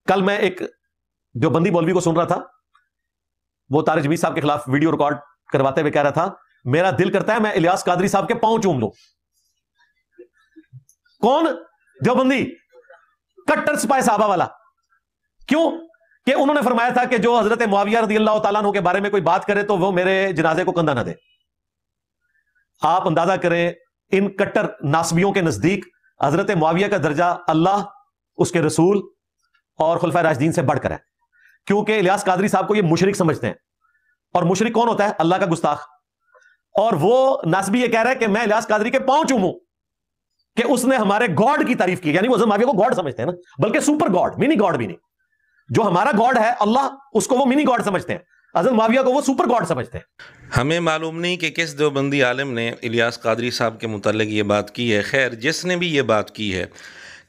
कल मैं एक जो बंदी मौलवी को सुन रहा था, वो तारिक जमील साहब के खिलाफ वीडियो रिकॉर्ड करवाते हुए कह रहा था, मेरा दिल करता है मैं इलियास कादरी साहब के पांव चूम लूं। कौन? जो बंदी कट्टर सिपाही साहबा वाला। क्यों? कि उन्होंने फरमाया था कि जो हजरत मुआविया रज़ी अल्लाह तआला अन्हु के बारे में कोई बात करे तो वो मेरे जनाजे को कंधा ना दे। आप अंदाजा करें, इन कट्टर नासबियों के नजदीक हजरत मुआविया का दर्जा अल्लाह, उसके रसूल और खुलफाए राशिदीन से बढ़कर है, क्योंकि इलियास कादरी साहब को ये मुशरिक समझते हैं। और मुशरिक कौन होता है? अल्लाह का गुस्ताख। और वो नासबी ये कह रहा है कि मैं इलियास कादरी के पांव चूमूं कि उसने हमारे गॉड की तारीफ की। यानी वो हजरत मुआविया को गॉड समझते हैं ना, बल्कि सुपर गॉड, मिनी गॉड भी नहीं। जो हमारा गॉड है अल्लाह, उसको वो मिनी गॉड समझते हैं, हजरत मुआविया को वो सुपर गॉड समझते हैं। हमें मालूम नहीं कि किस देवबंदी आलिम ने इलियास कादरी साहब के मुतालिक ये बात की है। खैर, जिसने भी ये बात की है,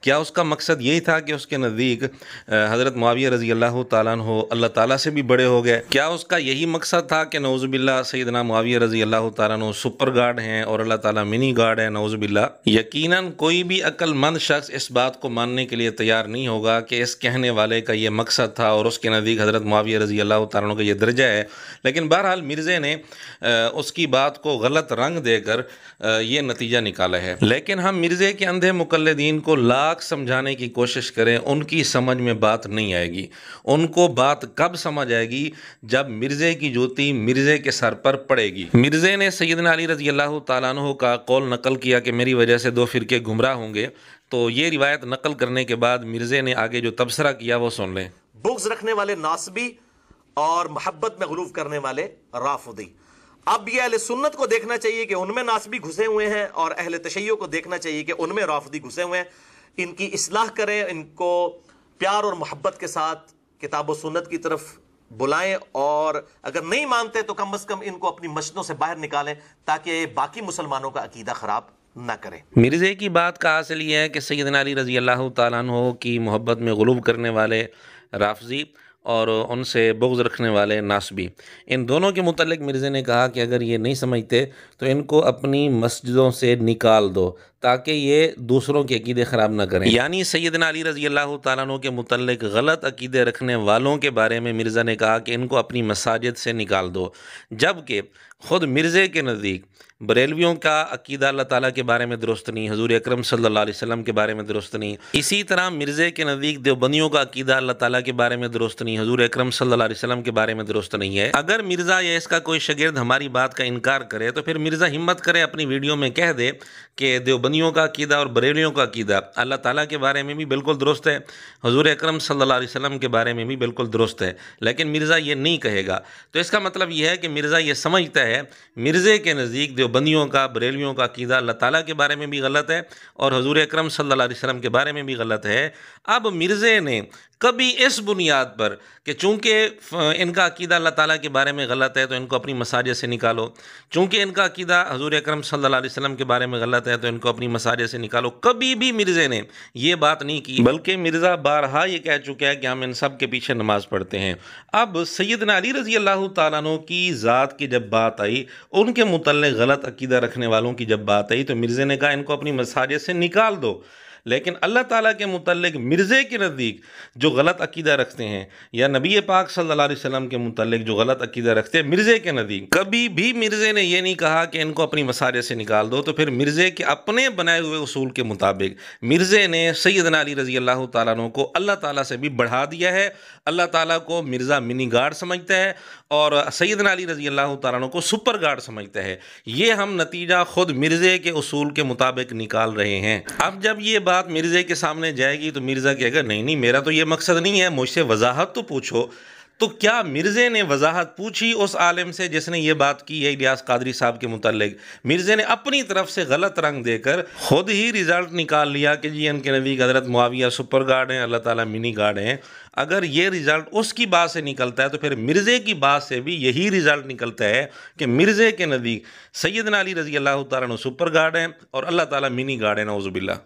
क्या उसका मकसद यही था कि उसके नज़दीक हज़रत मुआविया रज़ी अल्लाह ताला अन्हु अल्लाह ताला से भी बड़े हो गए? क्या उसका यही मकसद था कि नौज़ुबिल्लाह सैयदना मुआविया रज़ी अल्लाह ताला अन्हु सुपर गॉड हैं और अल्लाह ताला मिनी गॉड है? नौज़ुबिल्लाह। यकीनन कोई भी अक्लमंद शख्स इस बात को मानने के लिए तैयार नहीं होगा कि इस कहने वाले का ये मकसद था और उसके नज़दीक हज़रत मुआविया रज़ी अल्लाह ताला अन्हु का ये दर्जा है। लेकिन बहरहाल मिर्ज़े ने उसकी बात को गलत रंग देकर ये नतीजा निकाला है। लेकिन हम मिर्ज़े के अंधे मुक़ल्लिदीन को समझाने की कोशिश करें, उनकी समझ में बात नहीं आएगी। उनको बात कब समझ आएगी? जब मिर्ज़े की जूती मिर्ज़े के सर पर पड़ेगी। मिर्ज़े ने सैयदना अली रज़ी अल्लाह ताला अन्हु का कौल नकल किया कि मेरी वजह से दो फिरके गुमराह होंगे। तो ये रिवायत नकल करने के बाद मिर्ज़े ने आगे जो तबसरा किया वो सुन लें। बुग़्ज़ रखने वाले नासबी और मोहब्बत में गुलूफ़ करने वाले राफ़िदी। अब ये अहले सुन्नत को देखना चाहिए कि उनमें नासबी घुसे हुए हैं और अहले तशय्युअ को देखना चाहिए कि उनमें राफ़िदी घुसे हुए हैं। इनकी इस्लाह करें, इनको प्यार और मोहब्बत के साथ किताब और सुन्नत की तरफ बुलाएं, और अगर नहीं मानते तो कम से कम इनको अपनी मस्जिदों से बाहर निकालें ताकि बाकी मुसलमानों का अकीदा ख़राब ना करें। मिर्ज़े की बात का हासिल ये है कि सैयदना अली रज़ी अल्लाह ताला अन्हु की मोहब्बत में गुलूब करने वाले राफ़िज़ी और उनसे बुग़्ज़ रखने वाले नासबी, इन दोनों के मुतल्लिक़ मिर्ज़े ने कहा कि अगर ये नहीं समझते तो इनको अपनी मस्जिदों से निकाल दो ताकि ये दूसरों के अकीदे ख़राब ना करें। यानी सैयदना अली रज़ी अल्लाह ताला अन्हु के मुतल्लिक़ गलत अकीदे रखने वालों के बारे में मिर्ज़ा ने कहा कि इनको अपनी मसाजिद से निकाल दो, जबकि ख़ुद मिर्ज़े के नज़दीक बरेलवियों का अकीदा अल्लाह ताला के बारे में दुरुस्त नहीं, हुज़ूर अकरम सल्लल्लाहु अलैहि वसल्लम के बारे में दुरुस्त नहीं। इसी तरह मिर्ज़े के नज़दीक देवबंदियों का अकीदा अल्लाह ताला के बारे में दुरुस्त नहीं, हुज़ूर अकरम सल्लल्लाहु अलैहि वसल्लम के बारे में दुरुस्त नहीं है। अगर मिर्ज़ा या इसका कोई शागिर्द हमारी बात का इनकार करे तो फिर मिर्ज़ा हिम्मत करे अपनी वीडियो में कह दे कि देवबंदियों का अकीदा और बरेलियों का अकीदा अल्लाह ताला के बारे में भी बिल्कुल दुरुस्त है, हुज़ूर अकरम सल्लल्लाहु अलैहि वसल्लम के बारे में भी बिल्कुल दुरुस्त है। लेकिन मिर्ज़ा ये नहीं कहेगा, तो इसका मतलब यह है कि मिर्ज़ा ये समझता है मिर्ज़े के नज़दीक देवबंदियों का बरेलियों का अकीदा अल्लाह ताला के बारे में भी गलत है और हुज़ूर अकरम सल्लल्लाहु अलैहि वसल्लम के बारे में भी गलत है। अब मिर्ज़े ने कभी इस बुनियाद पर कि चूँकि इनका अकीदा अल्लाह ताला के बारे में गलत है तो इनको अपनी मसाजिद से निकालो, चूँकि इनका अकीदा हुज़ूर अकरम सल्लल्लाहु अलैहि वसल्लम के बारे में गलत है तो इनको अपनी मसाजिद से निकालो, कभी भी मिर्ज़े ने ये बात नहीं की। बल्कि मिर्ज़ा बारहा ये कह चुका है कि हम इन सब के पीछे नमाज़ पढ़ते हैं। अब सैयदना अली रज़ी अल्लाह ताला अन्हु की ज़ात की जब बात आई, उनके मुतल्लिक़ गलत अकीदा रखने वालों की जब बात आई, तो मिर्ज़े ने कहा इनको अपनी मसाजिद से निकाल दो। लेकिन अल्लाह ताला के मुतल्लिक़ मिर्ज़े के नज़दीक जो गलत अकीदा रखते हैं या नबी पाक सल्लल्लाहु अलैहि वसल्लम के मुतल्लिक़ जो गलत अकीदा रखते हैं मिर्ज़े के नज़दीक, कभी भी मिर्ज़े ने यह नहीं कहा कि इनको अपनी मसाजिद से निकाल दो। तो फिर मिर्ज़े के अपने बनाए हुए उसूल के मुताबिक मिर्ज़े ने सैयदना अली रज़ी अल्लाह ताला अन्हु को अल्लाह ताला से भी बढ़ा दिया है। अल्लाह ताला को मिर्ज़ा मिनी गार्ड समझता है और सैयदना अली रज़ी अल्लाह ताला अन्हु को सुपर गार्ड समझता है। ये हम नतीजा खुद मिर्ज़े के उसूल के मुताबिक निकाल रहे हैं। अब जब ये बात मिर्ज़े के सामने जाएगी तो मिर्ज़ा कहेगा नहीं नहीं, मेरा तो ये मकसद नहीं है, मुझसे वजाहत तो पूछो। तो क्या मिर्ज़े ने वजाहत पूछी उस आलिम से जिसने ये बात की है इलियास कादरी साहब के मुतल्लिक़? मिर्ज़े ने अपनी तरफ से गलत रंग देकर खुद ही रिज़ल्ट निकाल लिया कि जी इनके नज़दीक हज़रत मुआविया सुपर गार्ड हैं, अल्लाह ताला मिनी गार्ड हैं। अगर ये रिज़ल्ट उसकी बात से निकलता है तो फिर मिर्ज़े की बात से भी यही रिज़ल्ट निकलता है कि मिर्ज़े के नज़दीक सैयदना अली रज़ी अल्लाह ताला अन्हु सुपर गार्ड हैं और अल्लाह ताला मिनी गार्ड है। नऊज़ुबिल्लाह।